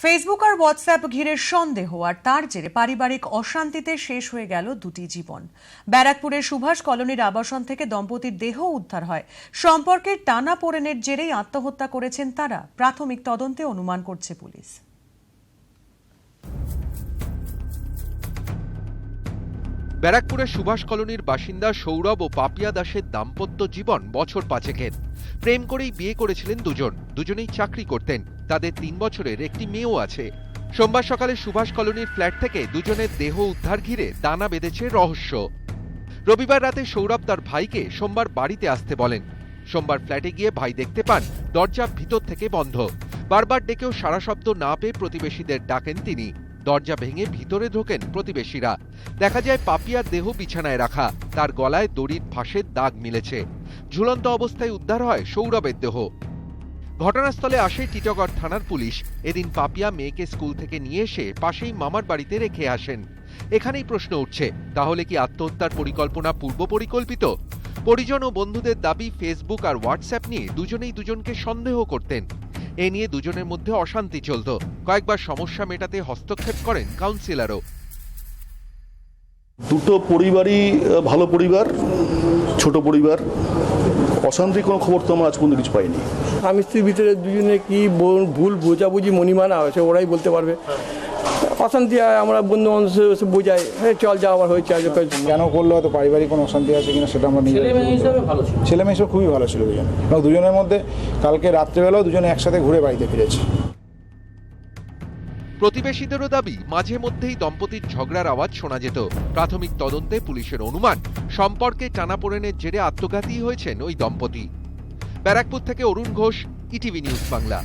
Facebook আর WhatsApp ঘিরে সন্দেহ আর তার জেরে পারিবারিক অশান্তিতে শেষ হয়ে গেল দুটি জীবন। ব্যারাকপুরের সুভাষ কলোনির আবাসন থেকে দম্পতির দেহ উদ্ধার হয়। সম্পর্কের টানাপোড়েনের জেরেই আত্মহত্যা করেছেন তারা, প্রাথমিক তদন্তে অনুমান করছে পুলিশ। ব্যারাকপুরের সুভাষ কলোনির বাসিন্দা সৌরভ ও পাপিয়া দাসের দাম্পত্য জীবন বছর পাঁচেকের। প্রেম করেই বিয়ে করেছিলেন দুজনেই চাকরি করতেন। তাদের 3 বছরের একটি মেয়েও আছে। সোমবার সকালে সুভাষ কলোনির ফ্ল্যাট থেকে দুজনের দেহ উদ্ধার ঘিরে দানা বেঁধেছে রহস্য। রবিবার রাতে সৌরভ তার ভাইকে সোমবার বাড়িতে আসতে বলেন। সোমবার ফ্ল্যাটে গিয়ে ভাই দেখতে পান দরজা ভিতর থেকে বন্ধ। বারবার ডেকেও সাড়া শব্দ না পেয়ে প্রতিবেশীদের ডাকেন তিনি। দরজা ভেঙে ভিতরে ঢোকেন প্রতিবেশীরা। দেখা যায় পাপিয়ার দেহ বিছানায় রাখা, তার গলায় দড়ির ফাঁসের দাগ মিলেছে। ঝুলন্ত অবস্থায় উদ্ধার হয় সৌরভের দেহ। ঘটনাস্থলে আসে টিটাগড় থানার পুলিশ। এদিন পাপিয়া মেয়েকে স্কুল থেকে নিয়ে এসে পাশেই মামার বাড়িতে রেখে আসেন। এখানেই প্রশ্ন উঠছে, তাহলে কি আত্মহত্যার পরিকল্পনা পূর্ব পরিকল্পিত? পরিজন ও বন্ধুদের দাবি, ফেসবুক আর হোয়াটসঅ্যাপ নিয়ে দুজনেই দুজনকে সন্দেহ করতেন। এ নিয়ে দুজনের মধ্যে অশান্তি চলত। কয়েকবার সমস্যা মেটাতে হস্তক্ষেপ করেন কাউন্সিলরও। দুটো পরিবারই ভালো পরিবার, ছোট পরিবার। অশান্তির কোনো খবর তো আমরা আজ পর্যন্ত কিছু পাইনি। স্বামী স্ত্রীর ভিতরে দুজনে কি ভুল বোঝাবুঝি মনিমানা হয়েছে ওরাই বলতে পারবে। অশান্তি আমরা বন্ধু বান্ধব বোঝাই, হ্যাঁ চল যা আবার হয়েছে। কেন করলো, হয়তো পারিবারিক কোনো অশান্তি আছে কিনা সেটা আমরা ছেলে মেয়ে হিসেবে খুবই ভালো ছিল দুজন, এবং দুজনের মধ্যে কালকে রাত্রেবেলাও দুজনে একসাথে ঘুরে বাড়িতে ফিরেছে। প্রতিবেশীদেরও দাবি, মাঝে মধ্যেই দম্পতির ঝগড়ার আওয়াজ শোনা যেত। প্রাথমিক তদন্তে পুলিশের অনুমান, সম্পর্কে টানাপোড়েনের জেরে আত্মঘাতী হয়েছেন ওই দম্পতি। ব্যারাকপুর থেকে অরুণ ঘোষ, ইটিভি নিউজ বাংলা।